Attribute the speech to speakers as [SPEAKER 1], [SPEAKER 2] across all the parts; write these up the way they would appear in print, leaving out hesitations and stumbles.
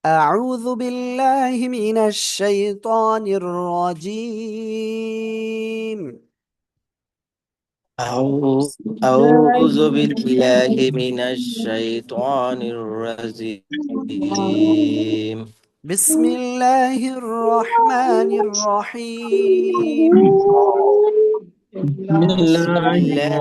[SPEAKER 1] أعوذ بالله من الشيطان الرجيم.
[SPEAKER 2] أعوذ أعوذ بالله من الشيطان الرجيم.
[SPEAKER 1] بسم الله الرحمن الرحيم.
[SPEAKER 3] بسم
[SPEAKER 2] بسم
[SPEAKER 3] الله
[SPEAKER 2] الله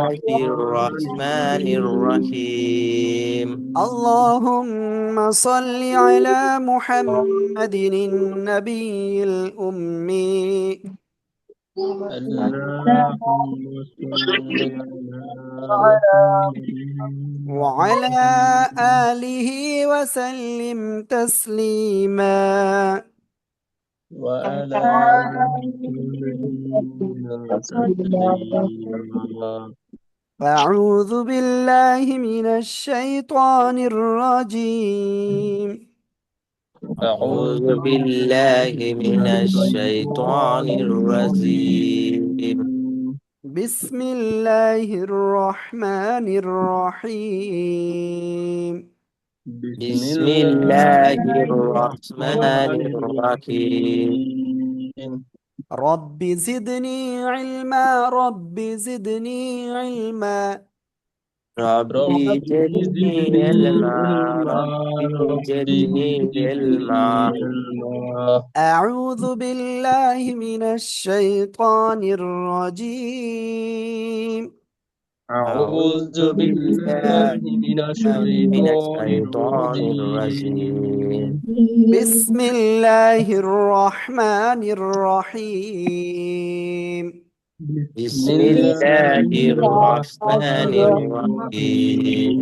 [SPEAKER 3] الرحمن
[SPEAKER 2] الرحمن
[SPEAKER 3] الرحيم
[SPEAKER 2] الرحيم.
[SPEAKER 1] اللهم صل على محمد النبي الأمي
[SPEAKER 3] اللهم صل على محمد
[SPEAKER 1] وعلى آله وسلم تسليما.
[SPEAKER 3] وعلى آله تسليما.
[SPEAKER 1] أعوذ بالله من الشيطان الرجيم.
[SPEAKER 3] أعوذ
[SPEAKER 2] أعوذ بالله
[SPEAKER 3] بالله من
[SPEAKER 2] من الشيطان
[SPEAKER 3] الشيطان
[SPEAKER 2] الرجيم.
[SPEAKER 3] الرجيم.
[SPEAKER 1] بسم الله الرحمن الرحيم.
[SPEAKER 3] بسم
[SPEAKER 2] بسم
[SPEAKER 3] الله
[SPEAKER 2] الله الرحمن
[SPEAKER 3] الرحمن
[SPEAKER 2] الرحيم.
[SPEAKER 3] الرحيم.
[SPEAKER 1] رب زدني علما، رب زدني علما.
[SPEAKER 2] ربي
[SPEAKER 3] رب
[SPEAKER 2] زدني
[SPEAKER 3] زدني
[SPEAKER 2] علما.
[SPEAKER 3] علما. رب
[SPEAKER 2] ربي
[SPEAKER 3] زدني
[SPEAKER 2] علما.
[SPEAKER 3] علما.
[SPEAKER 1] أعوذ بالله من الشيطان الرجيم.
[SPEAKER 3] أعوذ
[SPEAKER 2] أعوذ بالله
[SPEAKER 3] بالله من
[SPEAKER 2] من
[SPEAKER 3] الشيطان
[SPEAKER 2] الشيطان الرجيم.
[SPEAKER 3] الرجيم.
[SPEAKER 1] بسم الله الرحمن الرحيم.
[SPEAKER 3] بسم
[SPEAKER 2] بسم الله
[SPEAKER 3] الله
[SPEAKER 2] الرحمن
[SPEAKER 3] الرحمن
[SPEAKER 2] الرحيم.
[SPEAKER 3] الرحيم.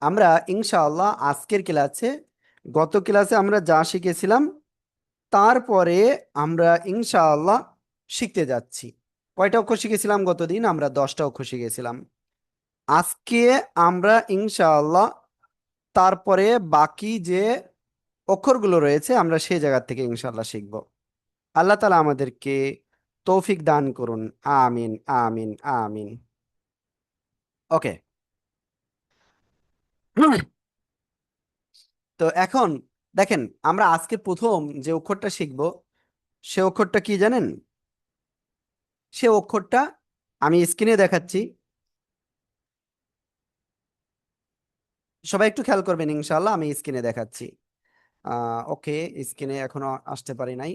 [SPEAKER 1] আমরা ইনশাআল্লাহ আজকের ক্লাসে, গত ক্লাসে আমরা যা শিখেছিলাম তারপরে আমরা ইনশাআল্লাহ শিখতে যাচ্ছি। কয়টা অক্ষর শিখেছিলাম গতদিন? আমরা 10টা অক্ষর শিখেছিলাম। আজকে আমরা ইনশাআল্লাহ তারপরে বাকি যে অক্ষরগুলো রয়েছে আমরা সেই জায়গা থেকে ইনশাআল্লাহ শিখব। আল্লাহ তাআলা আমাদেরকে তৌফিক দান করুন। আমিন, আমিন, আমিন। ওকে। তো এখন দেখেন, আমরা আজকে প্রথম যে অক্ষরটা শিখব সে অক্ষরটা কি জানেন? সে অক্ষরটা আমি স্ক্রিনে দেখাচ্ছি, সবাই একটু খেয়াল করবেন। ইনশাআল্লাহ আমি স্ক্রিনে দেখাচ্ছি। ওকে, স্ক্রিনে এখনো আসতে পারি নাই।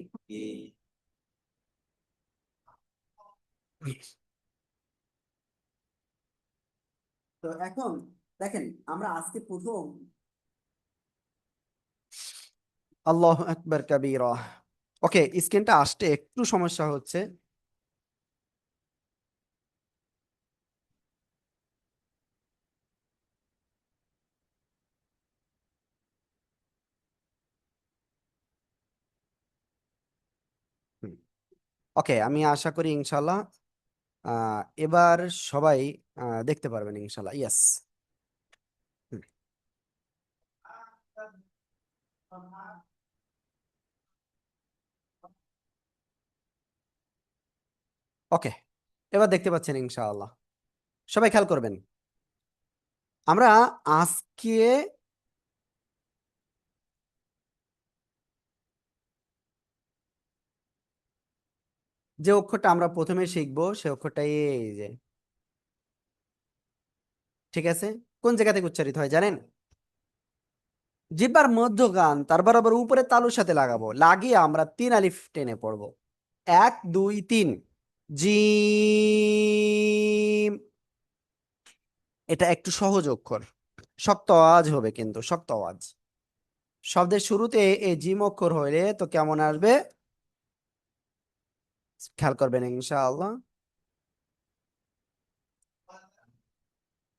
[SPEAKER 1] তো এখন দেখেন, আমরা আজকে প্রথম, আল্লাহু আকবার কাবীরা। ওকে, স্ক্রিনটা আসতে একটু সমস্যা হচ্ছে। ওকে, আমি আশা করি ইনশাআল্লাহ এবার সবাই দেখতে পারবেন ইনশাআল্লাহ। ইয়েস। ওকে, এবার দেখতে পাচ্ছেন ইনশাআল্লাহ। সবাই খেয়াল করবেন। আমরা আজকে যে অক্ষরটা আমরা প্রথমে শিখবো সে অক্ষরটা এই যে, ঠিক আছে? কোন জায়গা থেকে উচ্চারিত হয় জানেন? জিহ্বার মধ্যখান তার বরাবর উপরে তালুর সাথে লাগাবো, লাগিয়ে আমরা 3 আলিফ টেনে পড়বো। 1 2 3 জিম। এটা একটু সহজ অক্ষর, শক্ত আওয়াজ হবে, কিন্তু শক্ত আওয়াজ। শব্দের শুরুতে এই জিম অক্ষর হইলে তো কেমন আসবে খেয়াল করবেন ইনশাআল্লাহ।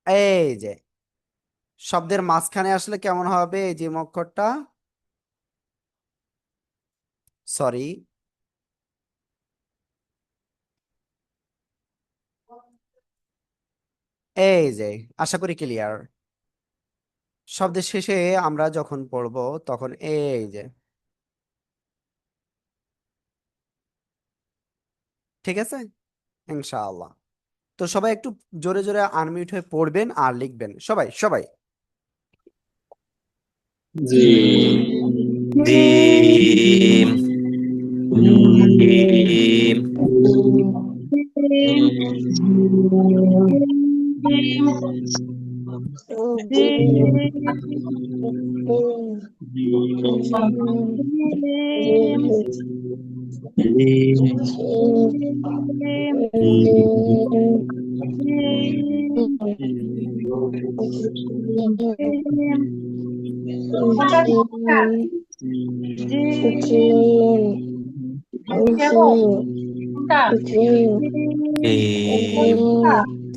[SPEAKER 1] এই যে শব্দের মাঝখানে আসলে কেমন হবে এই জিম অক্ষরটা? সরি, এই যে, আশা করি ক্লিয়ার। শব্দের শেষে আমরা যখন পড়বো তখন এই যে, ঠিক আছে ইনশাআল্লাহ। তো সবাই একটু জোরে জোরে আনমিউট হয়ে পড়বেন আর লিখবেন, সবাই সবাই।
[SPEAKER 3] জি।
[SPEAKER 2] জিম জিম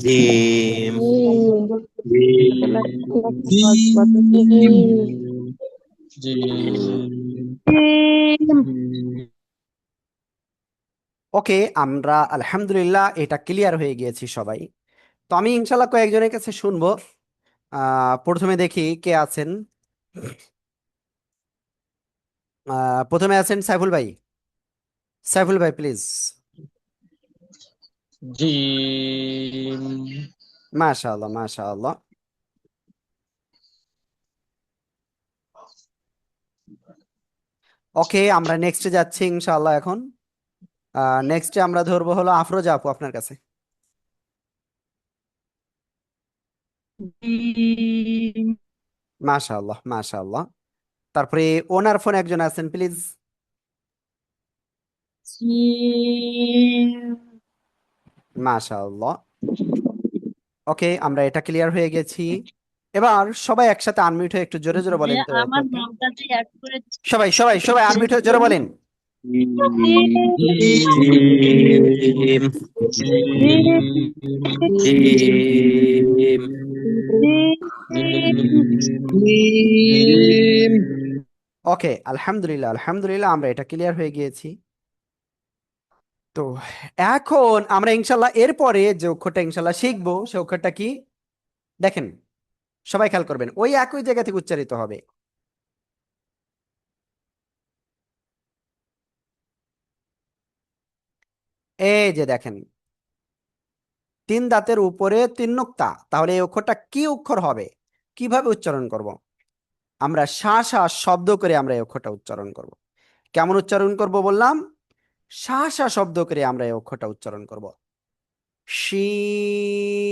[SPEAKER 2] জিম জিম
[SPEAKER 1] ওকে, আমরা আলহামদুলিল্লাহ এটা ক্লিয়ার হয়ে গিয়েছি সবাই। তো আমি ইনশাল্লাহ কয়েকজনের কাছে শুনবো। প্রথমে দেখি কে আছেন। প্রথমে আছেন সাইফুল ভাই। সাইফুল ভাই প্লিজ।
[SPEAKER 3] জিম
[SPEAKER 1] মাশাআল্লাহ মাশাআল্লাহ। ওকে, আমরা নেক্সটে যাচ্ছি ইনশাআল্লাহ এখন। নেক্সটে আমরা ধরবো হলো আফরোজা আপু আপনার কাছে। মাশাআল্লাহ মাশাআল্লাহ। তারপরে ওনার ফোন একজন আছেন প্লিজ। মাশাআল্লাহ। ওকে, আমরা এটা ক্লিয়ার হয়ে গেছি। এবার সবাই একসাথে আনমিউট হয়ে একটু জোরে জোরে বলেন তো
[SPEAKER 4] আমার
[SPEAKER 1] উত্তরটা।
[SPEAKER 4] নামটা যে অ্যাড করে
[SPEAKER 1] সবাই সবাই সবাই আনমিউট হয়ে জোরে বলেন।
[SPEAKER 2] জিম জিম
[SPEAKER 1] ওকে, আলহামদুলিল্লাহ আলহামদুলিল্লাহ, আমরা এটা ক্লিয়ার হয়ে গিয়েছি। তো এখন আমরা ইনশাল্লাহ এরপরে যে অক্ষরটা ইনশাল্লাহ শিখবো সে অক্ষরটা কি দেখেন, সবাই খেয়াল করবেন, ওই একই জায়গা থেকে উচ্চারিত হবে। এই যে দেখেন, তিন দাঁতের উপরে তিন নোক্তা, তাহলে এই অক্ষরটা কি অক্ষর হবে, কিভাবে উচ্চারণ করব? আমরা শা শা শব্দ করে আমরা এই অক্ষরটা উচ্চারণ করব। কেমন উচ্চারণ করব বললাম? শা শা শব্দ করে আমরা এই অক্ষরটা উচ্চারণ করব। শিন,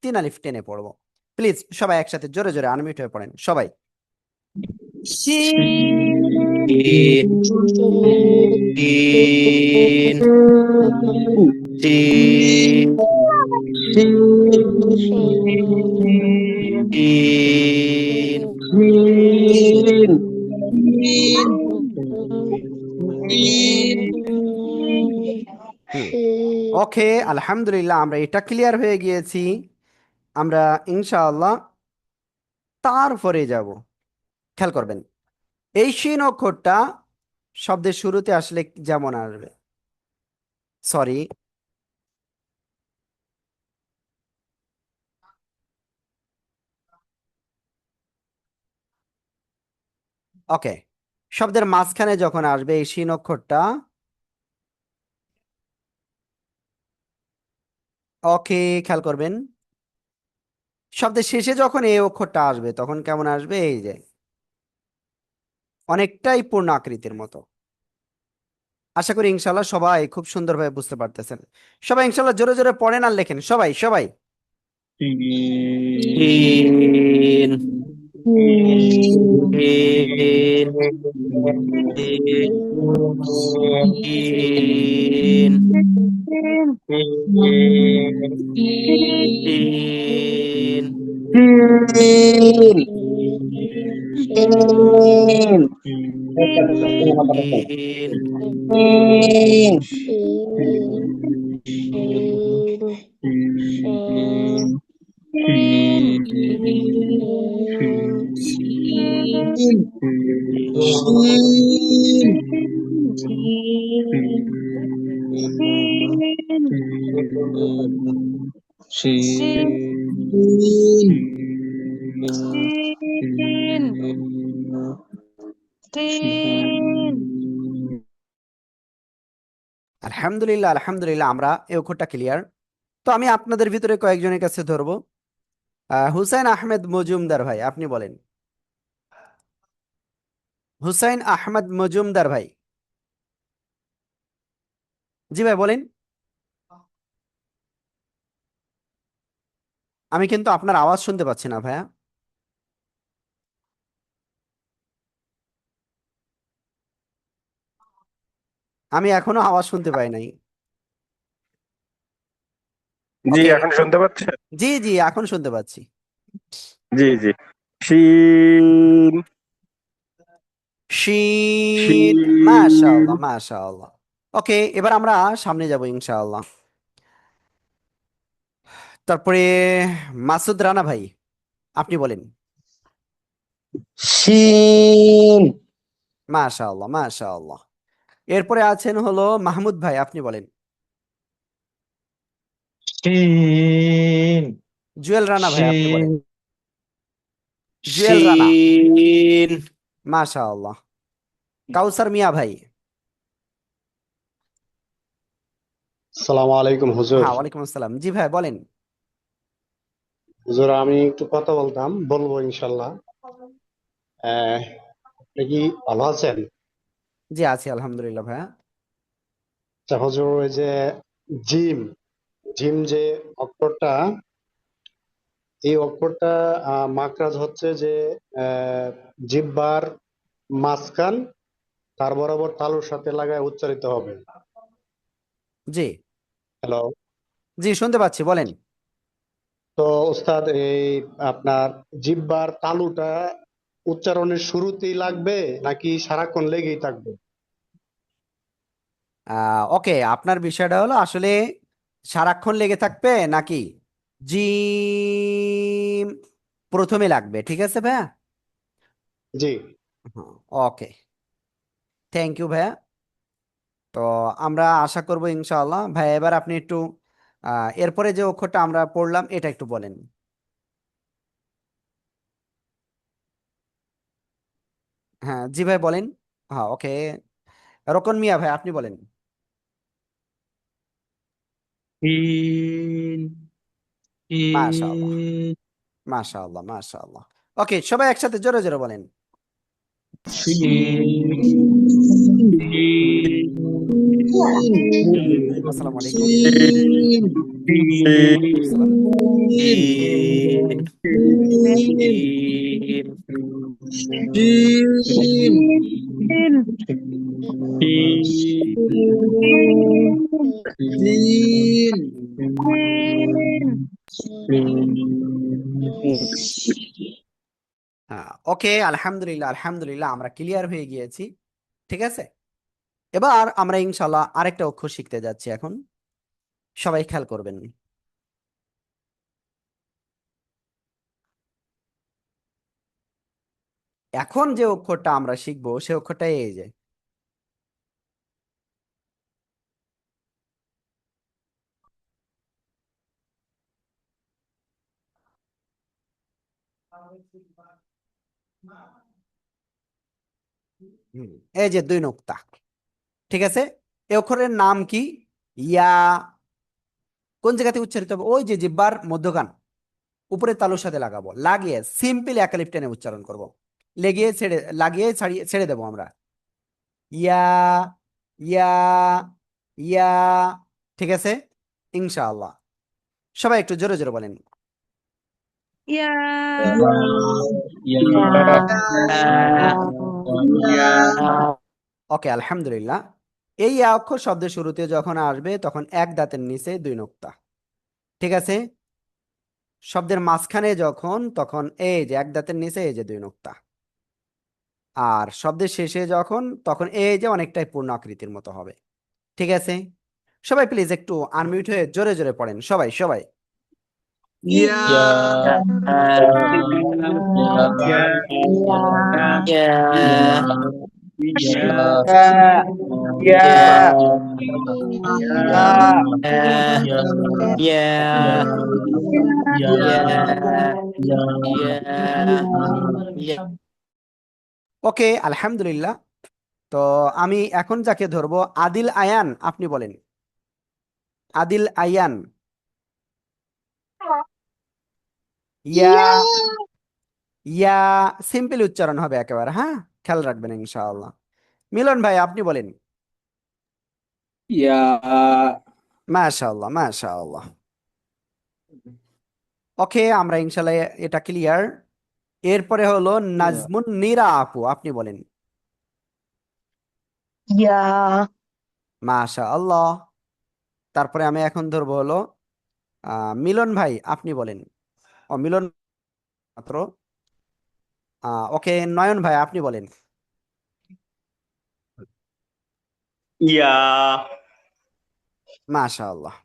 [SPEAKER 1] তিন আলিফ টেনে পড়বো। প্লিজ সবাই একসাথে জোরে জোরে আনমিউট হয়ে পড়েন সবাই।
[SPEAKER 2] জিম জিম জিম
[SPEAKER 1] ওকে, আলহামদুলিল্লাহ, আমরা এটা ক্লিয়ার হয়ে গিয়েছি। আমরা ইনশাআল্লাহ তারপরে যাব। খেয়াল করবেন, এই শিন অক্ষরটা শব্দের শুরুতে আসলে যেমন আসবে, সরি, ওকে, শব্দের মাঝখানে যখন আসবে এই শিন অক্ষরটা, ওকে খেয়াল করবেন, শব্দের শেষে যখন এই অক্ষরটা আসবে তখন কেমন আসবে, এই যে অনেকটাই পূর্ণ আকৃতির মতো। আশা করি ইনশাল্লাহ সবাই খুব সুন্দরভাবে বুঝতে পারতেছেন। সবাই ইনশাল্লাহ জোরে জোরে পড়েন আর লেখেন সবাই সবাই।
[SPEAKER 2] Gym gym gym gym gym
[SPEAKER 1] আলহামদুলিল্লাহ আলহামদুলিল্লাহ, আমরা এই অক্ষরটা ক্লিয়ার। তো আমি আপনাদের ভিতরে কয়েকজনের কাছে ধরবো। হুসাইন আহমেদ মজুমদার ভাই, আপনি বলেন। হুসাইন আহমদ মজুমদার ভাই। জি ভাই বলেন। আমি কিন্তু আপনার আওয়াজ শুনতে পাচ্ছি না ভাইয়া। আমি এখনো আওয়াজ শুনতে পাই নাই।
[SPEAKER 4] জি,
[SPEAKER 1] ওকে।
[SPEAKER 4] এখন শুনতে পাচ্ছেন?
[SPEAKER 1] জি জি এখন শুনতে পাচ্ছি।
[SPEAKER 4] জি জি। শিন।
[SPEAKER 1] শিন।
[SPEAKER 4] শিন।
[SPEAKER 1] মাশাআল্লাহ মাশাআল্লাহ। ওকে, এবার আমরা সামনে যাব ইনশাআল্লাহ। তারপরে মাসুদ রানা ভাই, আপনি বলেন।
[SPEAKER 3] শিন।
[SPEAKER 1] মাশাআল্লাহ মাশাআল্লাহ। এরপরে আছেন হলো মাহমুদ ভাই, আপনি বলেন।
[SPEAKER 3] শিন।
[SPEAKER 1] জুয়েল রানা ভাই, আপনি
[SPEAKER 3] শিন।
[SPEAKER 1] বলেন। জুয়েল রানা।
[SPEAKER 2] শিন
[SPEAKER 1] মাশাআল্লাহ। কাউসার মিয়া ভাই।
[SPEAKER 5] সালামু আলাইকুম হুজুর।
[SPEAKER 1] হ্যাঁ ওয়ালাইকুম আসসালাম। জি ভাই বলেন।
[SPEAKER 5] হুজুর আমি একটু কথা বলবো ইনশাল্লাহ। আপনি কি ভালো আছেন?
[SPEAKER 1] জি আছি আলহামদুলিল্লাহ ভাইয়া।
[SPEAKER 5] আচ্ছা হুজুর, ওই যে জিম জিম যে অক্ষরটা, এই অক্ষরটা মাখরাজ হচ্ছে যে আহ, জিহ্বার মাঝখান, তার বরাবর তালুর সাথে লাগায় উচ্চারিত হবে।
[SPEAKER 1] জি
[SPEAKER 5] হ্যালো।
[SPEAKER 1] জি শুনতে পাচ্ছি, বলেন।
[SPEAKER 5] তো ওস্তাদ, এই আপনার জিহ্বার তালুটা উচ্চারণের শুরুতেই লাগবে নাকি সারাক্ষণ লেগেই থাকবে?
[SPEAKER 1] ওকে, আপনার বিষয়টা হলো আসলে সারাক্ষণ লেগে থাকবে নাকি জিম প্রথমে লাগবে, ঠিক আছে ভাইয়া।
[SPEAKER 5] জি।
[SPEAKER 1] ওকে, থ্যাংক ইউ ভাইয়া। তো আমরা আশা করব ইনশাআল্লাহ ভাইয়া, এবার আপনি একটু এরপরে যে অক্ষরটা আমরা পড়লাম এটা একটু বলেন। হ্যাঁ জি ভাই বলেন। হ্যাঁ ওকে, রকন মিয়া ভাই আপনি বলেন।
[SPEAKER 3] শিন।
[SPEAKER 1] মাশাআল্লাহ
[SPEAKER 3] শিন।
[SPEAKER 1] মাশাআল্লাহ মাশাআল্লাহ। ওকে, সবাই একসাথে জোরে জোরে বলেন।
[SPEAKER 3] শিন।
[SPEAKER 1] আসসালামু আলাইকুম।
[SPEAKER 3] শিন।
[SPEAKER 1] ওয়ালাইকুম আসসালাম।
[SPEAKER 2] শিন
[SPEAKER 3] শিন। শিন।
[SPEAKER 1] হ্যাঁ ওকে, আলহামদুলিল্লাহ আলহামদুলিল্লাহ আমরা ক্লিয়ার হয়ে গিয়েছি। ঠিক আছে, এবার আমরা ইনশাল্লাহ আরেকটা অক্ষর শিখতে যাচ্ছি এখন। সবাই খেয়াল করবেন। এখন যে অক্ষরটা আমরা শিখবো সে অক্ষরটা এই যে হুম, এই যে দুই নোক্তা। ঠিক আছে, এই অক্ষরের নাম কি? ইয়া। কোন জায়গাতে উচ্চারিত হবে? ওই যে জিহ্বার মধ্যখান, উপরে তালুর সাথে লাগাবো, লাগিয়ে সিম্পল একালিফ টেনে উচ্চারণ করব। লেগিয়ে ছেড়ে, লাগিয়ে ছাড়িয়ে ছেড়ে দেবো আমরা। ইয়া ইয়া ইয়া। ঠিক আছে ইনশাআল্লাহ। সবাই একটু জোরে জোরে বলেন। ওকে আলহামদুলিল্লাহ। এই ইয়া অক্ষর শব্দের শুরুতে যখন আসবে তখন এক দাঁতের নিচে দুই নোক্তা। ঠিক আছে, শব্দের মাঝখানে যখন, তখন এই যে এক দাঁতের নিচে এই যে দুই নোক্তা। আর শব্দের শেষে যখন, তখন এই যে অনেকটাই পূর্ণ আকৃতির মতো হবে। ঠিক আছে, সবাই প্লিজ একটু আনমিউট হয়ে জোরে জোরে পড়েন, সবাই সবাই। ওকে আলহামদুলিল্লাহ। তো আমি এখন যাকে ধরবো আদিল আয়ান, আপনি বলেন। আদিল আয়ান। ইয়া ইয়া সিম্পল উচ্চারণ হবে একেবারে, হ্যাঁ, খেয়াল রাখবেন ইনশাআল্লাহ। মিলন ভাই আপনি বলেন।
[SPEAKER 2] ইয়া
[SPEAKER 1] মাশাআল্লাহ মাশাআল্লাহ। ওকে, আমরা ইনশাআল্লাহ এটা ক্লিয়ার। এরপরে হলো নাজমুন নীরা আপু, আপনি বলেন।
[SPEAKER 6] ইয়া
[SPEAKER 1] মাশাআল্লাহ। তারপরে আমি এখন ধরবো হলো মিলন ভাই, আপনি বলেন। ও মিলন মাত্র। ওকে, নয়ন ভাই আপনি বলেন।
[SPEAKER 4] ইয়া
[SPEAKER 1] মাশাআল্লাহ।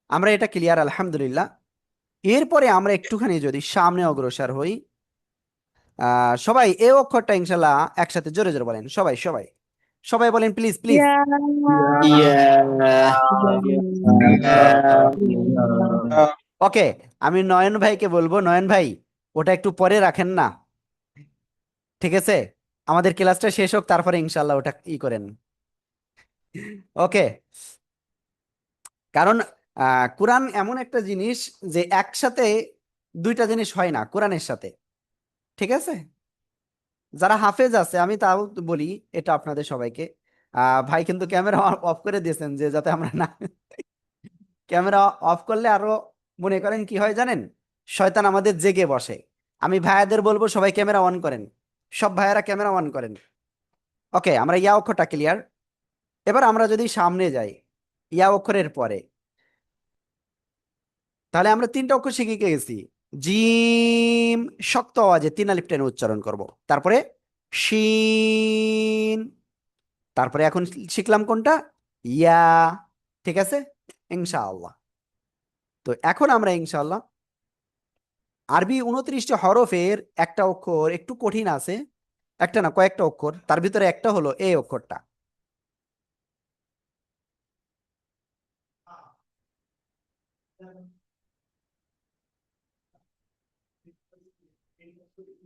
[SPEAKER 1] আমরা এটা ক্লিয়ার আলহামদুলিল্লাহ। এরপরে আমরা একটুখানি যদি সামনে অগ্রসর হই, সবাই এ অক্ষরটা ইনশাল্লাহ একসাথে জোরে জোরে বলেন, সবাই সবাই সবাই বলেন প্লিজ প্লিজ।
[SPEAKER 6] ইয়া
[SPEAKER 2] ইয়া
[SPEAKER 1] ওকে, আমি নয়ন ভাইকে বলবো, নয়ন ভাই ওটা একটু পরে রাখেন না, ঠিক আছে? আমাদের ক্লাসটা শেষ হোক, তারপরে ইনশাল্লাহ ওটা করেন। ওকে, কারণ কোরআন এমন একটা জিনিস যে একসাথে দুইটা জিনিস হয় না কোরআনের সাথে, ঠিক আছে? যারা হাফেজ আছে, আমি তাও বলি এটা আপনাদের সবাইকে। ভাই কিন্তু ক্যামেরা অফ করে দিয়েছেন, যে যাতে আমরা না, ক্যামেরা অফ করলে আরো মনে করেন কি হয় জানেন, শয়তান আমাদের জেগে বসে। আমি ভাইয়াদের বলবো সবাই ক্যামেরা অন করেন, সব ভাইয়ারা ক্যামেরা অন করেন। ওকে, আমরা ইয়া অক্ষরটা ক্লিয়ার। এবার আমরা যদি সামনে যাই ইয়া অক্ষরের পরে, তাহলে আমরা তিনটা অক্ষর শিখে গেছি। জিম, শক্ত আওয়াজে তিন আলিফ টেনে উচ্চারণ করব। তারপরে শিন, তারপরে এখন শিখলাম কোনটা, ইয়া, ঠিক আছে ইনশাআল্লাহ। তো এখন আমরা ইনশাআল্লাহ আরবি 29টি হরফের একটা অক্ষর একটু কঠিন আছে, একটা না কয়েকটা অক্ষর, তার ভিতরে একটা হলো এই অক্ষরটা।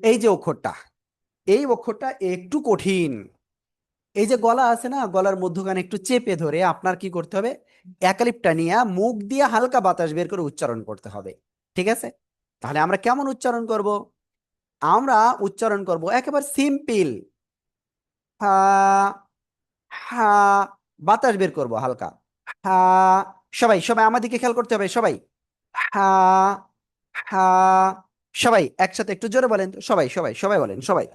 [SPEAKER 1] এই যে অক্ষরটা, এই অক্ষরটা একটু কঠিন। এই যে গলা আছে না, গলার মধ্যখানে একটু চেপে ধরে আপনার কি করতে হবে, একালিপটা নিয়ে মুখ দিয়ে হালকা বাতাস বের করে উচ্চারণ করতে হবে, ঠিক আছে? তাহলে আমরা কেমন উচ্চারণ করব? আমরা উচ্চারণ করব একেবারে সিম্পল, হা, হা, বাতাস বের করব হালকা, হা। সবাই সবাই আমার দিকে খেয়াল করতে হবে, সবাই হা, হা। সবাই একসাথে একটু জোরে বলেন তো, সবাই সবাই সবাই বলেন, সবাই।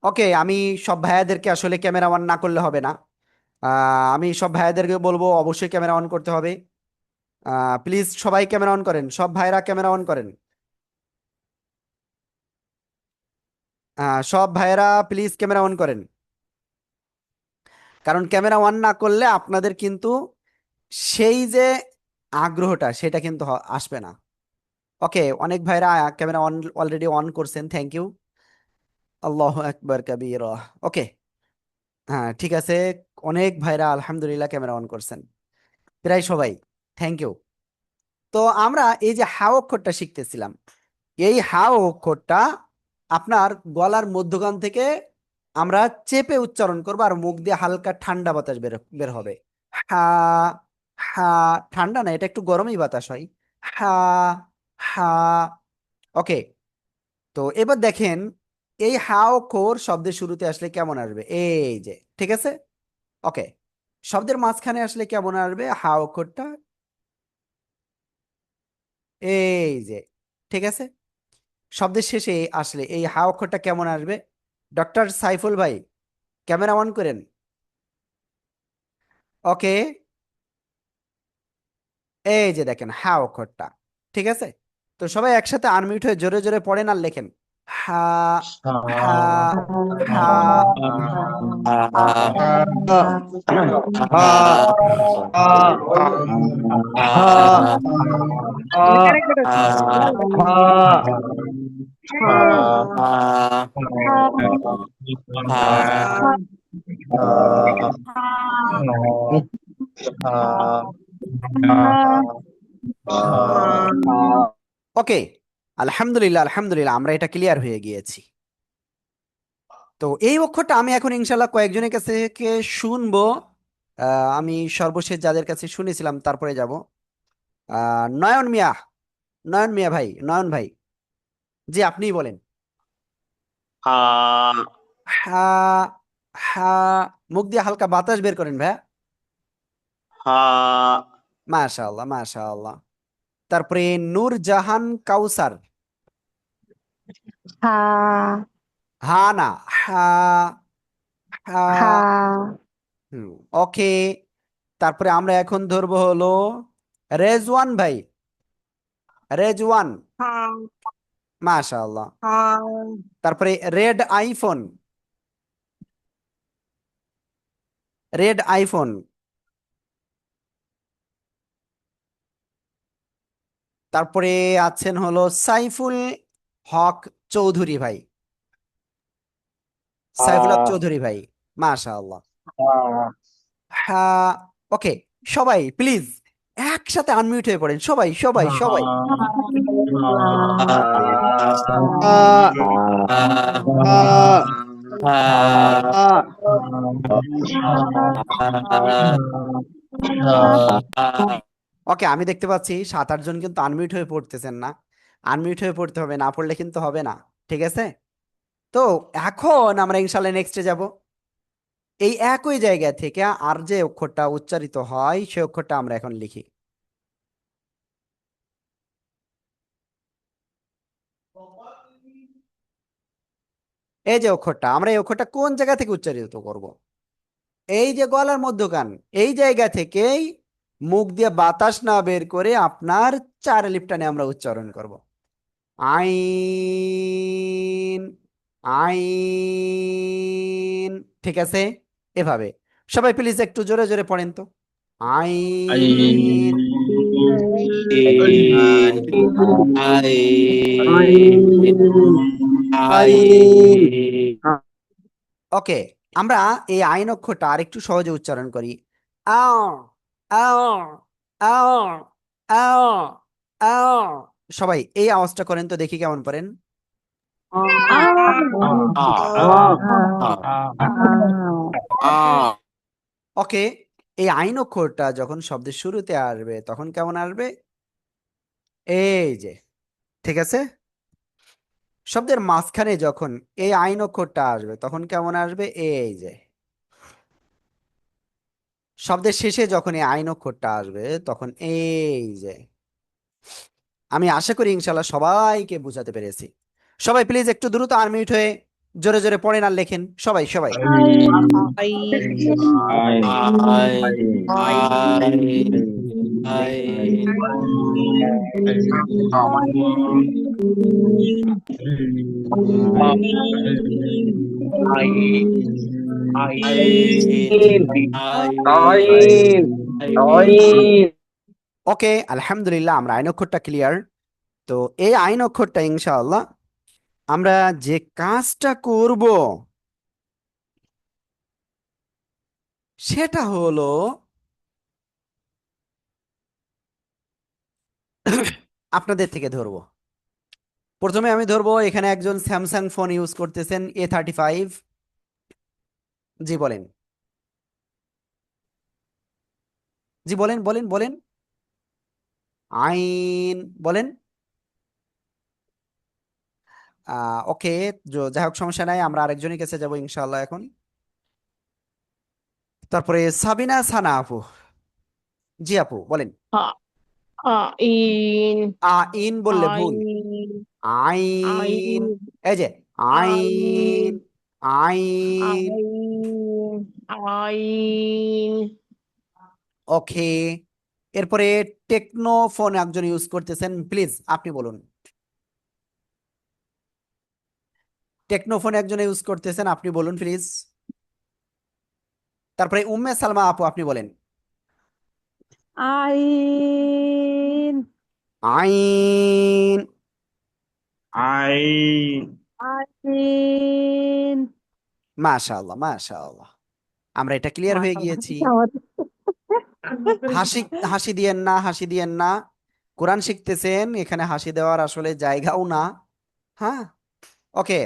[SPEAKER 1] ওকে, আমি সব ভাইয়াদেরকে আসলে ক্যামেরা অন না করলে হবে না। আমি সব ভাইয়াদেরকে বলবো অবশ্যই ক্যামেরা অন করতে হবে। প্লিজ সবাই ক্যামেরা অন করেন, সব ভাইরা ক্যামেরা অন করেন। সব ভাইয়েরা প্লিজ ক্যামেরা অন করেন, কারণ ক্যামেরা অন না করলে আপনাদের কিন্তু সেই যে আগ্রহটা সেটা কিন্তু আসবে না। ওকে, অনেক ভাইরা ক্যামেরা অন অলরেডি অন করছেন, থ্যাংক ইউ। আল্লাহু আকবার কাবীরা। ওকে, হ্যাঁ ঠিক আছে, অনেক ভাইরা আলহামদুলিল্লাহ ক্যামেরা অন করছেন, প্রায় সবাই, থ্যাংক ইউ। তো আমরা এই যে হা অক্ষরটা শিখতেছিলাম, এই হা অক্ষরটা আপনার গলার মধ্যখান থেকে আমরা চেপে উচ্চারণ করবো, আর মুখ দিয়ে হালকা ঠান্ডা বাতাস বের বের হবে। হা, হা। ঠান্ডা না, এটা একটু গরমই বাতাস হয়। হা, হা। ওকে, তো এবার দেখেন এই হা অক্ষর শব্দের শুরুতে আসলে কেমন আসবে, এই যে, ঠিক আছে? ওকে, শব্দের মাঝখানে আসলে কেমন আসবে হা অক্ষরটা, এই যে, ঠিক আছে? শব্দের শেষে আসলে এই হা অক্ষরটা কেমন আসবে? ডক্টর সাইফুল ভাই ক্যামেরা অন করেন। ওকে, এই যে দেখেন হা অক্ষরটা, ঠিক আছে? তো সবাই একসাথে আনমিউট হয়ে জোরে জোরে পড়েন আর লেখেন, হা, হা, হা, ওকে। আলহামদুলিল্লাহ, আলহামদুলিল্লাহ, আমরা এটা ক্লিয়ার হয়ে গিয়েছি। তো এই অক্ষরটা আমি এখন ইনশাল্লাহ কয়েকজনের কাছে থেকে শুনবো। আমি সর্বশেষ যাদের কাছে শুনেছিলাম তারপরে যাব। নয়ন মিয়া, নয়ন মিয়া ভাই, নয়ন ভাই, জি আপনিই বলেন।
[SPEAKER 4] হা
[SPEAKER 1] হা, হা, মুখ দিয়ে হালকা বাতাস বের করেন ভাই।
[SPEAKER 4] হা
[SPEAKER 1] মাশাআল্লাহ, মাশাআল্লাহ। তারপরে নূরজাহান কাউসার,
[SPEAKER 6] হা
[SPEAKER 1] হা না, হা, হা।
[SPEAKER 6] হা
[SPEAKER 1] হুম, ওকে। তারপরে আমরা এখন ধরবো হলো রেজওয়ান ভাই, রেজওয়ান,
[SPEAKER 6] হা
[SPEAKER 1] মাশাআল্লাহ।
[SPEAKER 6] হা
[SPEAKER 1] তারপরে রেড আইফোন, রেড আইফোন। তারপরে আছেন হলো সাইফুল হক চৌধুরী ভাই, সাইফুল হক চৌধুরী ভাই, মাশাআল্লাহ। হ্যাঁ, ওকে। সবাই প্লিজ একসাথে আনমিউট হয়ে পড়েন, সবাই সবাই সবাই। ওকে, আমি দেখতে পাচ্ছি 7-8 জন কিন্তু আনমিউট হয়ে পড়তেছেন না। আনমিউট হয়ে পড়তে হবে, না পড়লে কিন্তু হবে না। ঠিক আছে? তো এখন আমরা ইনশাল্লাহ নেক্সটে যাব। এই একই জায়গা থেকে আর যে অক্ষরটা উচ্চারিত হয় সেই অক্ষরটা আমরা এখন লিখি। এই যে অক্ষরটা, আমরা এই অক্ষরটা কোন জায়গা থেকে উচ্চারিত করব? এই যে গলার মধ্যখান, এই জায়গা থেকেই মুখ দিয়ে বাতাস না বের করে আপনার 4 লিপ টানে আমরা উচ্চারণ করব। আইন, আইন। ঠিক আছে? এভাবে সবাই প্লিজ একটু জোরে জোরে পড়েন তো। আইন। ওকে, আমরা এই আইন অক্ষরটা আরেকটু সহজে উচ্চারণ করি। আও, আও, আও, আও, আও। সবাই এই আওয়াজটা করেন তো দেখি কেমন পারেন। ওকে, এই আইন অক্ষরটা যখন শব্দের শুরুতে আসবে তখন কেমন আসবে? এই যে, ঠিক আছে? শব্দের মাঝখানে যখন এই আইন অক্ষরটা আসবে তখন কেমন আসবে? এই যে। শব্দের শেষে যখন এই আইন অক্ষরটা আসবে তখন এই যে। আমি আশা করি ইনশাল্লাহ সবাইকে বোঝাতে পেরেছি। সবাই প্লিজ একটু দ্রুত আনমিউট হয়ে জোরে জোরে পড়েন আর লেখেন, সবাই সবাই। ওকে, আলহামদুলিল্লাহ, আমরা আইন অক্ষরটা ক্লিয়ার। তো এই আইন অক্ষরটা ইনশাআল্লাহ আমরা যে কাজটা করব সেটা হলো আপনাদের থেকে ধরবো। প্রথমে আমি ধরবো এখানে একজন স্যামসাং ফোন ইউজ করতেছেন A35। জি বলেন, জি বলেন বলেন বলেন। আইন বলেন। ওকে, যাই হোক সমস্যা নাই, আমরা আরেকজনের কাছে যাবো ইনশাআল্লাহ এখন। তারপরে সাবিনা সানা আপু, জি আপু বলেন।
[SPEAKER 6] আইন
[SPEAKER 1] ইন বললে ভুল।
[SPEAKER 6] আইন
[SPEAKER 1] আইন,
[SPEAKER 6] আইন
[SPEAKER 1] এই যে আইন,
[SPEAKER 6] আইন
[SPEAKER 1] আইন।
[SPEAKER 6] আইন
[SPEAKER 1] ওকে, এরপরে টেকনো ফোন একজন ইউজ করতেছেন, প্লিজ আপনি বলুন। টেকনো ফোন একজন ইউজ করতেছেন, আপনি বলুন প্লিজ। তারপরে উম্মে সালমা আপু, আপনি বলেন।
[SPEAKER 6] আইন
[SPEAKER 1] আইন,
[SPEAKER 6] আইন
[SPEAKER 1] মাশাআল্লাহ, মাশাআল্লাহ, আমরা এটা ক্লিয়ার হয়ে গিয়েছি। হাসি হাসি দিয়েন না, হাসি দিয়েন না। কোরআন শিখতেছেন, এখানে হাসি দেওয়ার আসলে জায়গাও না। হ্যাঁ, ওকে।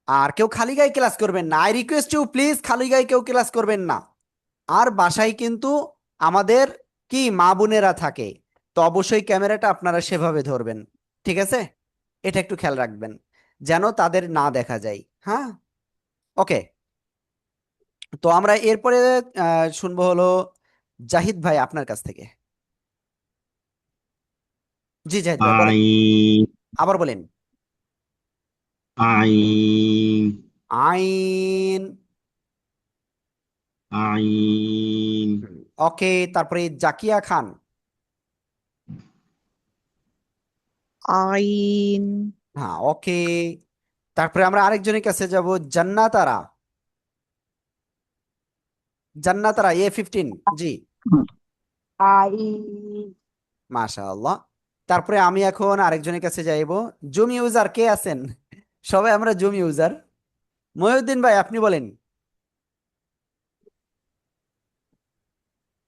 [SPEAKER 1] আর কেউ খালি গায়ে ক্লাস করবেন না, আই রিকোয়েস্ট ইউ প্লিজ, খালি গায়ে কেউ ক্লাস করবেন না। আর বাসায় কিন্তু আমাদের কি মা বোনেরা থাকে, তো অবশ্যই ক্যামেরাটা আপনারা সেভাবে ধরবেন, ঠিক আছে? এটা একটু খেয়াল রাখবেন যেন তাদের না দেখা যায়। হ্যাঁ, ওকে। তো আমরা এরপরে শুনবো হলো জাহিদ ভাই আপনার কাছ থেকে। জি জাহিদ ভাই বলেন,
[SPEAKER 2] আইন
[SPEAKER 1] আবার বলেন।
[SPEAKER 2] আইন
[SPEAKER 1] আইন।
[SPEAKER 2] আইন
[SPEAKER 1] ওকে, তারপরে জাকিয়া খান।
[SPEAKER 6] আইন।
[SPEAKER 1] হ্যাঁ, ওকে। তারপরে আমরা আরেকজনের কাছে যাব, জান্নাতারা। জান্নাতারা A15। জি,
[SPEAKER 6] আইন।
[SPEAKER 1] মাশাআল্লাহ। তারপরে আমি এখন আরেকজনের কাছে যাইব, জুম ইউজার কে আছেন? সবাই আমরা জুম ইউজার। মহিউদ্দিন ভাই আপনি বলেন।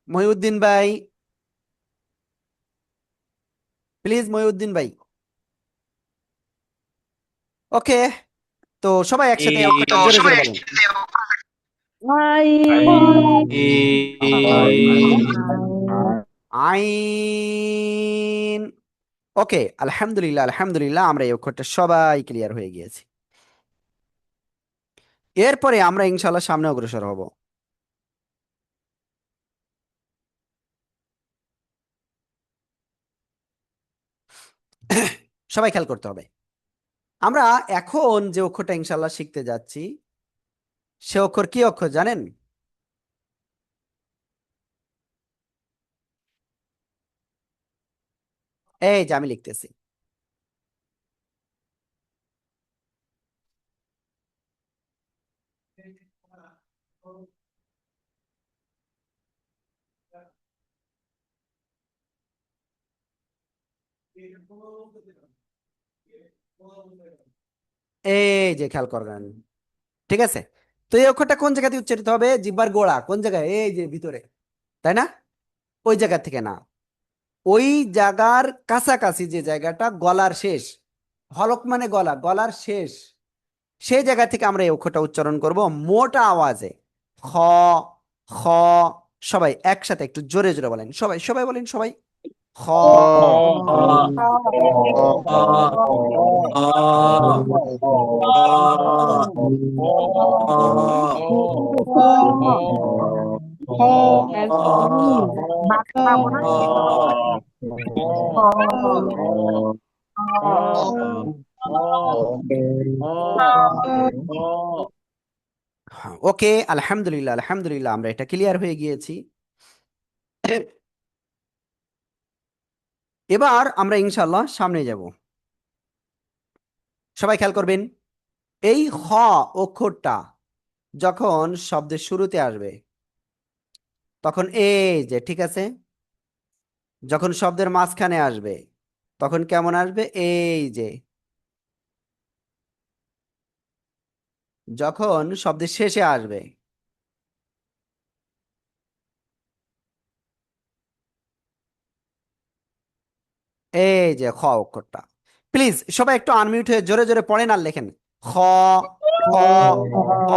[SPEAKER 1] মহিউদ্দিন ভাই, প্লিজ মহিউদ্দিন ভাই। ওকে, তো সবাই একসাথে এই অক্ষরটা জোরে জোরে বলেন।
[SPEAKER 6] আইন।
[SPEAKER 1] আইন। ওকে, আলহামদুলিল্লাহ আলহামদুলিল্লাহ, আমরা এই অক্ষরটা সবাই ক্লিয়ার হয়ে গিয়েছি। এরপরে আমরা ইনশাল্লাহ সামনে অগ্রসর হব। সবাই খেয়াল করতে হবে, আমরা এখন যে অক্ষরটা ইনশাল্লাহ শিখতে যাচ্ছি, সে অক্ষর কি অক্ষর জানেন? এই যে আমি লিখতেছি। এই যে খেয়াল করবেন, ঠিক আছে? তো এই অক্ষরটা কোন জায়গা দিয়ে উচ্চারিত হবে? জিহ্বার গোড়া কোন জায়গায়? এই যে ভিতরে, তাই না? ওই জায়গা থেকে না, ওই জায়গার কাছাকাছি যে জায়গাটা, গলার শেষ। হলক মানে গলা, গলার শেষ, সেই জায়গা থেকে আমরা এই অক্ষরটা উচ্চারণ করব মোটা আওয়াজে। খ, খ। সবাই একসাথে একটু জোরে জোরে বলেন, সবাই সবাই বলেন, সবাই। খ। ওকে, আলহামদুলিল্লাহ আলহামদুলিল্লাহ, আমরা এটা ক্লিয়ার হয়ে গিয়েছি। এবার আমরা ইনশাল্লাহ সামনে যাব। সবাই খেয়াল করবেন, এই খ অক্ষরটা যখন শব্দের শুরুতে আসবে, তখন এই যে, ঠিক আছে, যখন শব্দের মাঝখানে আসবে তখন কেমন আসবে? এই যে, যখন শব্দের শেষে আসবে, এই যে খ অক্ষরটা। প্লিজ সবাই একটু আনমিউট হয়ে জোরে জোরে পড়েন আর লেখেন। খ, খ, খ।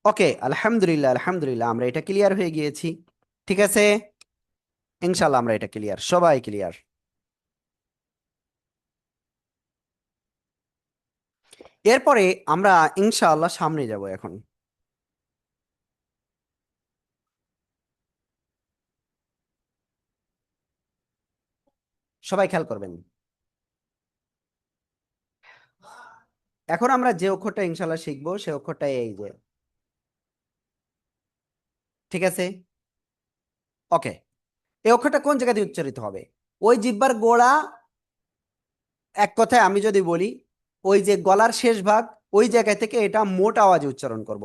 [SPEAKER 1] ওকে, আলহামদুলিল্লাহ আলহামদুলিল্লাহ, আমরা এটা ক্লিয়ার হয়ে গিয়েছি। ঠিক আছে, ইনশাল্লাহ আমরা এটা ক্লিয়ার, সবাই ক্লিয়ার। এরপরে আমরা ইনশাআল্লাহ সামনে যাব এখন। সবাই খেয়াল করবেন, এখন আমরা যে অক্ষরটা ইনশাআল্লাহ শিখবো সে অক্ষরটা এই যে, ঠিক আছে? ওকে, এই অক্ষরটা কোন জায়গা দিয়ে উচ্চারিত হবে? ওই জিহ্বার গোড়া, এক কথায় আমি যদি বলি, ওই যে গলার শেষ ভাগ, ওই জায়গা থেকে এটা মোট আওয়াজে উচ্চারণ করব।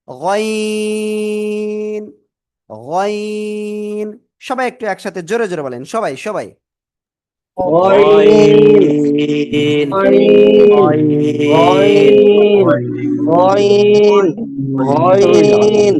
[SPEAKER 1] গয়িন, গয়িন। সবাই একটু একসাথে জোরে জোরে বলেন, সবাই সবাই।
[SPEAKER 3] গয়িন, গয়িন, গয়িন, গয়িন, গয়িন,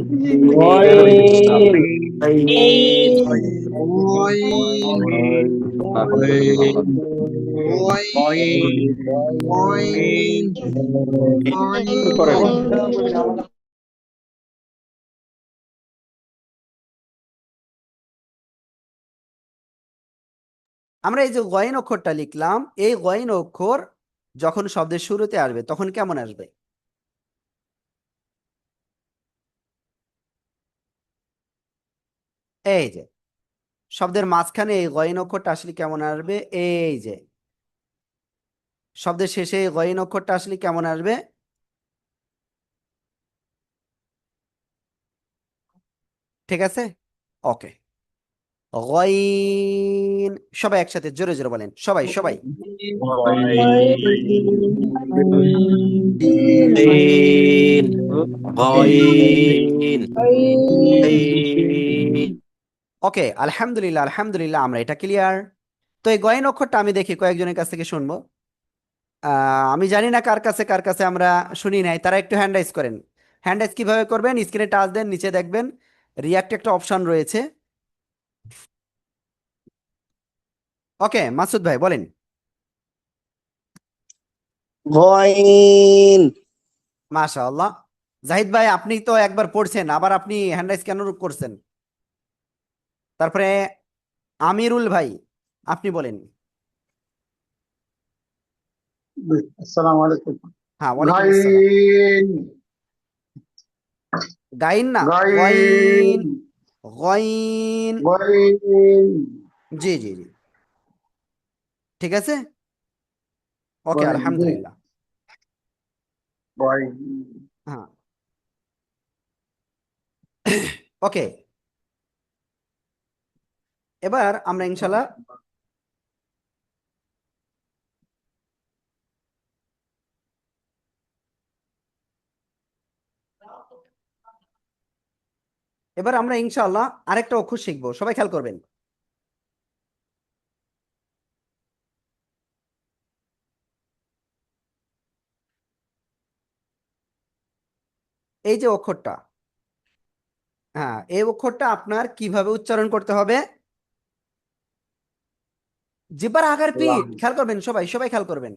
[SPEAKER 1] আমরা এই যে গয়ন অক্ষরটা লিখলাম, এই গয়ন অক্ষর যখন শব্দের শুরুতে আসবে তখন কেমন আসবে? এই যে শব্দের মাঝখানে এই গয়ন অক্ষরটা আসলে কেমন আসবে? এই যে শব্দের শেষে এই গয়ন অক্ষরটা আসলে কেমন আসবে? ঠিক আছে, ওকে। গয়িন, সবাই একসাথে জোরে জোরে বলেন, সবাই সবাই।
[SPEAKER 3] গয়িন, গয়িন, গয়িন।
[SPEAKER 1] ওকে, আলহামদুলিল্লাহ আলহামদুলিল্লাহ, আমরা এটা ক্লিয়ার। তো এই গয়ন অক্ষরটা আমি দেখি কয়েকজনের কাছ থেকে শুনবো। আমি জানি না কার কাছে আমরা শুনি নাই, তারা একটু হ্যান্ড রাইজ করেন। হ্যান্ড রাইজ কিভাবে করবেন? স্ক্রিনে টাচ দেন, নিচে দেখবেন রিয়াক্ট একটা অপশন রয়েছে। ওকে, মাসুদ ভাই বলেন।
[SPEAKER 3] গয়িন,
[SPEAKER 1] মাশাআল্লাহ। জাহিদ ভাই, আপনি তো একবার পড়ছেন, আবার আপনি হ্যান্ড রাইজ কেন করছেন? তারপরে আমিরুল ভাই, আপনি বলেন।
[SPEAKER 5] আসসালামু আলাইকুম।
[SPEAKER 1] হ্যাঁ, ওয়ালাইকুম আসসালাম।
[SPEAKER 5] গাইন,
[SPEAKER 1] গাইন না, গয়িন,
[SPEAKER 5] গাইন,
[SPEAKER 1] গয়িন।
[SPEAKER 5] গাইন,
[SPEAKER 1] জি জি জি, ঠিক আছে, ওকে
[SPEAKER 5] গাইন,
[SPEAKER 1] আলহামদুলিল্লাহ।
[SPEAKER 5] গাইন।
[SPEAKER 1] হ্যাঁ, ওকে। এবার আমরা ইনশাল্লাহ আরেকটা অক্ষর শিখবো, সবাই খেয়াল করবেন। এই যে অক্ষরটা, হ্যাঁ, এই অক্ষরটা আপনার কিভাবে উচ্চারণ করতে হবে? জিহ্বার আগার পিঠ খেয়াল করবেন, সবাই সবাই খেয়াল করবেন।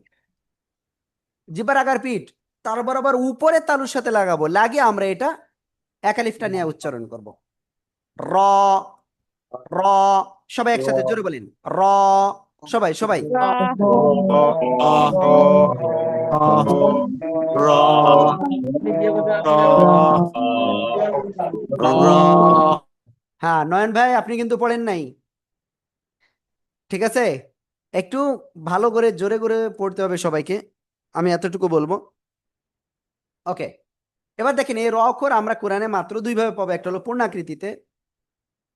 [SPEAKER 1] জিহ্বার আগার পিঠ তার বরাবর উপরে তালুর সাথে লাগাবো, লাগিয়ে আমরা এটা একালিফটা নিয়ে উচ্চারণ করব। র, র। সবাই একসাথে জোরে বলেন, র। সবাই সবাই। হ্যাঁ, নয়ন ভাই আপনি কিন্তু পড়েন নাই, ঠিক আছে? একটু ভালো করে জোরে করে পড়তে হবে সবাইকে, আমি এতটুকু বলবো। ওকে, এবার দেখেন এই র অক্ষর আমরা কোরআনে মাত্র দুইভাবে পাবো, একটা হলো পূর্ণাকৃতিতে,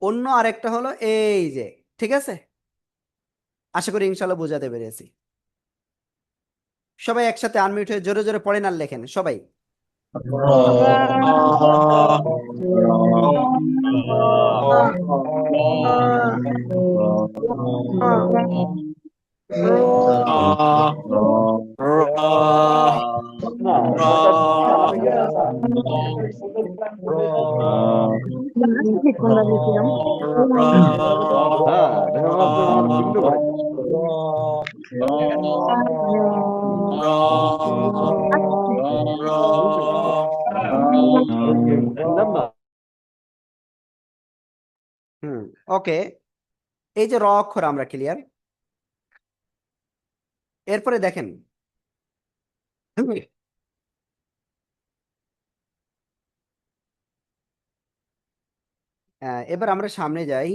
[SPEAKER 1] অন্য আরেকটা হলো এই যে, ঠিক আছে? আশা করি ইনশাল্লাহ বোঝাতে পেরেছি। সবাই একসাথে আনমিউট হয়ে জোরে জোরে পড়েন আর লেখেন সবাই। হুম, ওকে। এই যে র অক্ষর আমরা ক্লিয়ার। এরপরে দেখেন, এবার আমরা সামনে যাই,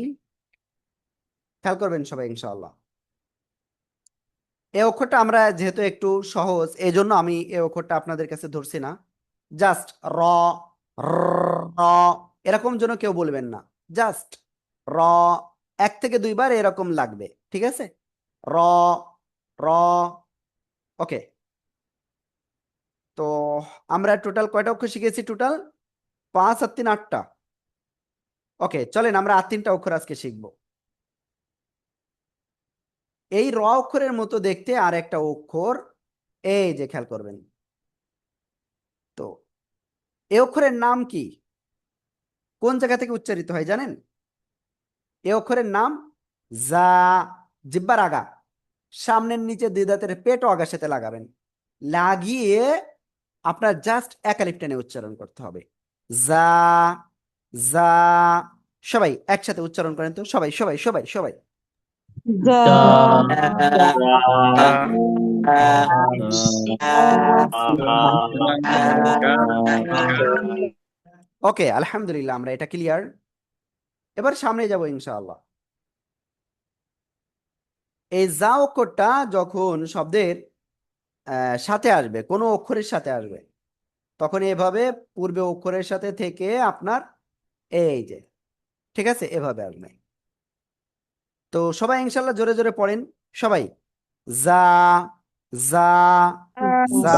[SPEAKER 1] খেয়াল করবেন সবাই ইনশাআল্লাহ। এই অক্ষরটা আমরা যেহেতু একটু সহজ, এই জন্য আমি এই অক্ষরটা আপনাদের কাছে ধরছি না। জাস্ট র, র, এরকম যেন কেউ বলবেন না। জাস্ট র, এক থেকে দুইবার এরকম লাগবে, ঠিক আছে? র, র। ওকে, তো আমরা টোটাল কয়টা অক্ষর শিখেছি? টোটাল 5 আর 3 8টা। ওকে, চলেন আমরা আর 3টা অক্ষর আজকে শিখব। এই র অক্ষরের মতো দেখতে আর একটা অক্ষর, এই যে খেয়াল করবেন। তো এই অক্ষরের নাম কি? কোন জায়গা থেকে উচ্চারিত হয় জানেন? এই অক্ষরের নাম যা। জিব্বার আগা, সামনের নিচে দুই দাঁতের পেট ও আগার সাথে লাগাবেন, লাগিয়ে আপনার জাস্ট এক আলিফ টেনে উচ্চারণ করতে হবে। যা, যা। সবাই একসাথে উচ্চারণ করেন তো, সবাই সবাই সবাই সবাই।
[SPEAKER 6] যা
[SPEAKER 1] ওকে, আলহামদুলিল্লাহ, আমরা এটা ক্লিয়ার। এবার সামনে যাব ইনশাআল্লাহ। এই যা অক্ষরটা যখন শব্দের সাথে আসবে, কোনো অক্ষরের সাথে আসবে, তখন এভাবে পূর্বে অক্ষরের সাথে থেকে আপনার এই যে, ঠিক আছে, এভাবে আসবে। তো সবাই ইনশাল্লাহ জোরে জোরে পড়েন সবাই। যা, যা, যা।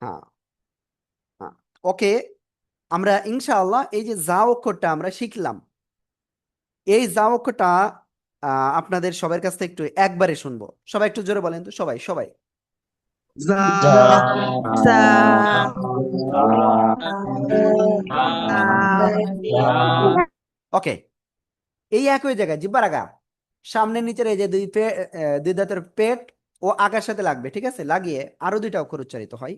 [SPEAKER 1] হ্যাঁ, হ্যাঁ, ওকে। আমরা ইনশাআল্লাহ এই যে যা অক্ষরটা আমরা শিখলাম, এই যা অক্ষরটা আপনাদের সবার কাছ থেকে একটু একবারে শুনবো। সবাই একটু জোরে বলেন তো, সবাই সবাই।
[SPEAKER 3] যা
[SPEAKER 1] ওকে, এই একই জায়গায় জিব্বার আগা, সামনের নিচের এই যে দুই দাঁতের পেট ও আগার সাথে লাগবে, ঠিক আছে, লাগিয়ে আরো দুইটা অক্ষর উচ্চারিত হয়।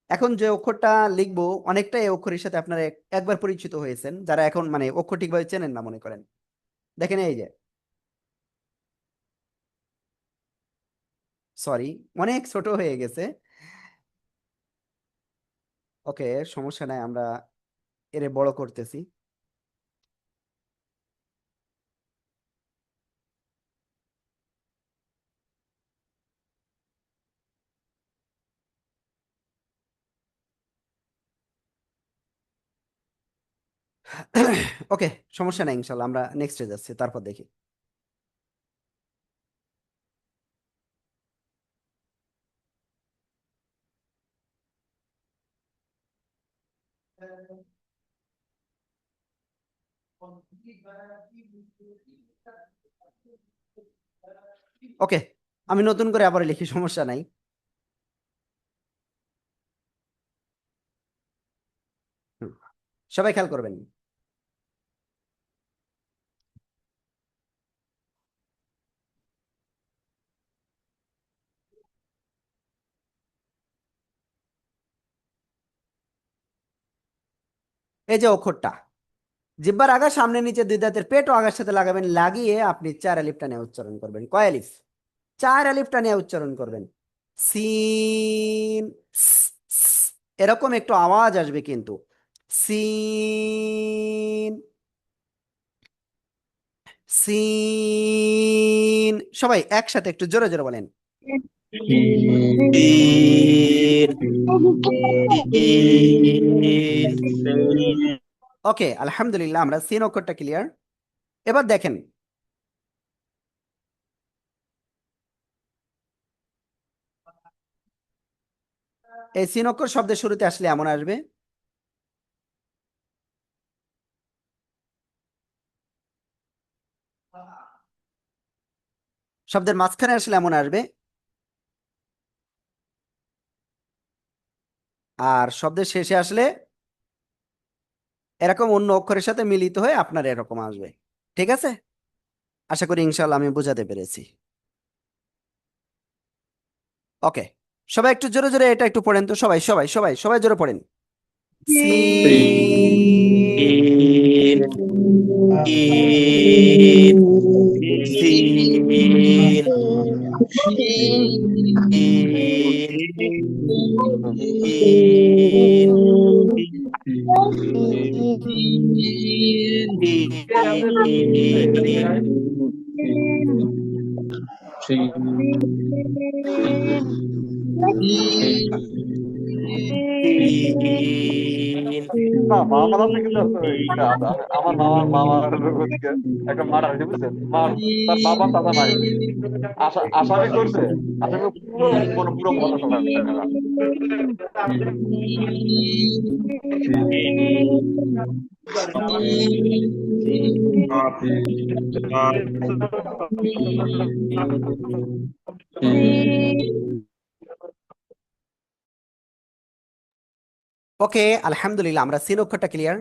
[SPEAKER 1] এখন যে অক্ষরটা লিখবো অনেকটা এই অক্ষরের সাথে আপনারা একবার পরিচিত হয়েছেন, যারা এখন মানে অক্ষর ঠিকভাবে চেনেন না মনে করেন। দেখেন এই যে, সরি, অনেক ছোট হয়ে গেছে। ওকে, সমস্যা নাই, আমরা এর বড় করতেছি। ওকে, সমস্যা নাই, ইনশাল্লাহ আমরা নেক্সটে যাচ্ছি, তারপর দেখি। ওকে, আমি নতুন করে আবার লিখি, সমস্যা নাই। হুম, সবাই খেয়াল করবেন। এই যে অক্ষরটা, জিব্বার আগা, সামনে নিচে দুই দাঁতের পেট ও আগার সাথে লাগাবেন, লাগিয়ে আপনি 4 আলিফ টানিয়ে উচ্চারণ করবেন। কয় আলিফ? 4 আলিফ টানিয়ে উচ্চারণ করবেন। সিন, স, স, এরকম একটু আওয়াজ আসবে কিন্তু। Scene, scene. সবাই একসাথে একটু জোরে জোরে বলেন। ওকে, আলহামদুলিল্লাহ, আমরা সিন অক্ষরটা ক্লিয়ার। এবার দেখেন, এই সিন অক্ষর শব্দের শুরুতে আসলে এমন আসবে। শব্দের মাঝখানে আসলে এমন আসবে। আর শব্দের শেষে আসলে এরকম অন্য অক্ষরের সাথে মিলিত হয়ে আপনার এরকম আসবে। ঠিক আছে, আশা করি ইনশাল্লাহ আমি বোঝাতে পেরেছি। ওকে, সবাই একটু জোরে জোরে এটা একটু পড়েন তো, সবাই সবাই সবাই সবাই জোরে পড়েন। সিন,
[SPEAKER 3] ইন সিন ইন
[SPEAKER 7] না মামার হাতে কিন্তু আমার মামার ওদিকে একটা মারা হয়েছে বুঝছেন, তার বাবা দাদা নাই, আসামি করছে, আসামি পুরো পুরো মজা সবাই।
[SPEAKER 1] ওকে, আলহামদুলিল্লাহ আমরা সিন অক্ষরটা ক্লিয়ার।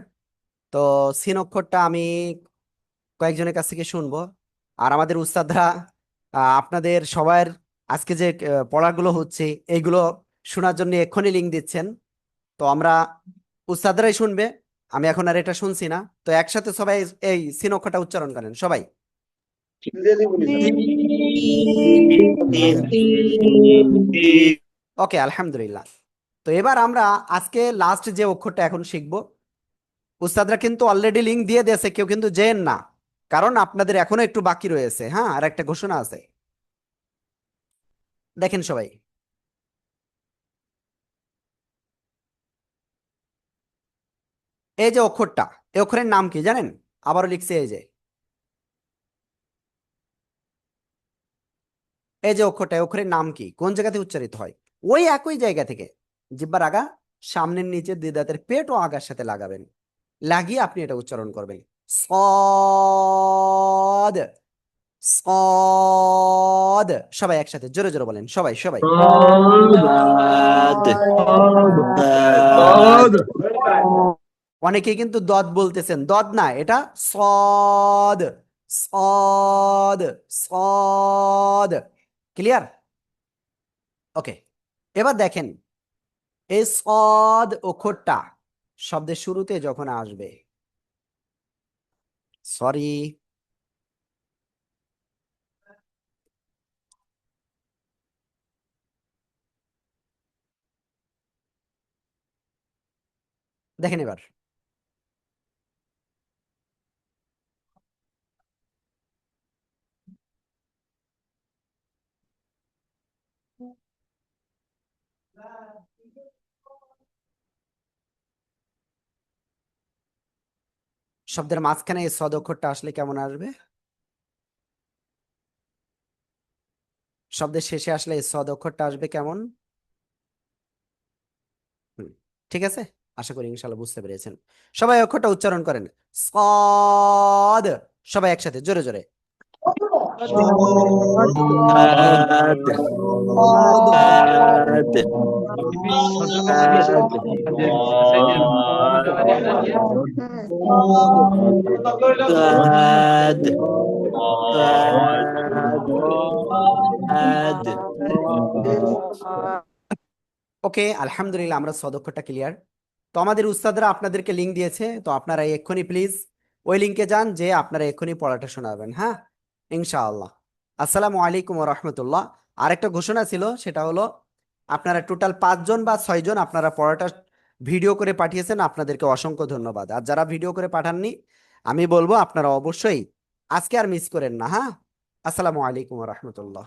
[SPEAKER 1] তো সিন অক্ষরটা আমি কয়েকজনের কাছ থেকে শুনবো, আর আমাদের উস্তাদরা আপনাদের সবার আজকে যে পড়াগুলো হচ্ছে এইগুলো শোনার জন্য এক্ষুনি লিঙ্ক দিচ্ছেন। তো আমরা উস্তাদরাই শুনবে, আমি এখন আর এটা শুনছি না। তো একসাথে সবাই এই সিন অক্ষরটা উচ্চারণ করেন সবাই। ওকে, আলহামদুলিল্লাহ। তো এবার আমরা আজকে লাস্ট যে অক্ষরটা এখন শিখবো, উস্তাদরা কিন্তু অলরেডি লিঙ্ক দিয়ে দিয়েছে, কেউ কিন্তু যেন না, কারণ আপনাদের এখনো একটু বাকি রয়েছে। হ্যাঁ, আর একটা ঘোষণা আছে, দেখেন সবাই। এই যে অক্ষরটা, এই অক্ষরের নাম কি জানেন? আবারও লিখছে, এই যে এই যে অক্ষরটা, এই অক্ষরের নাম কি, কোন জায়গাতে উচ্চারিত হয়? ওই একই জায়গা থেকে জিহ্বার আগা, সামনের নিচে দুই দাঁতের পেট ও আগার সাথে লাগাবেন, লাগিয়ে আপনি এটা উচ্চারণ করবেন। সদ, সদ। সবাই একসাথে জোরে জোরে বলেন, সবাই সবাই। অনেকেই কিন্তু দদ বলতেছেন, দদ না, এটা সদ, সদ, সদ। ক্লিয়ার? ওকে, এবার দেখেন এই সদ অক্ষরটা শব্দের শুরুতে যখন আসবে, সরি, দেখেন এবার শব্দের মাঝখানে এই সদ অক্ষরটা আসলে কেমন আসবে? শব্দের শেষে আসলে এই সদ অক্ষরটা আসবে কেমন? ঠিক আছে, আশা করি ইনশাল্লাহ বুঝতে পেরেছেন। সবাই অক্ষরটা উচ্চারণ করেন, সদ। সবাই একসাথে জোরে জোরে। ওকে, আলহামদুলিল্লাহ আমরা সদ অক্ষরটা ক্লিয়ার। তো আমাদের উস্তাদরা আপনাদেরকে লিঙ্ক দিয়েছে, তো আপনারা এক্ষুনি প্লিজ ওই লিঙ্কে যান, যে আপনারা এক্ষুনি পড়াটা শোনাবেন। হ্যাঁ, ইনশাআল্লাহ। আসসালামু আলাইকুম ওয়া রাহমাতুল্লাহ। আরেকটা ঘোষণা ছিল, সেটা হলো আপনারা টোটাল 5 জন বা 6 জন আপনারা পড়াটা ভিডিও করে পাঠিয়েছেন, আপনাদেরকে অসংখ্য ধন্যবাদ। আর যারা ভিডিও করে পাঠাননি, আমি বলবো আপনারা অবশ্যই আজকে আর মিস করেন না। হ্যাঁ, আসসালামু আলাইকুম ওয়া রাহমাতুল্লাহ।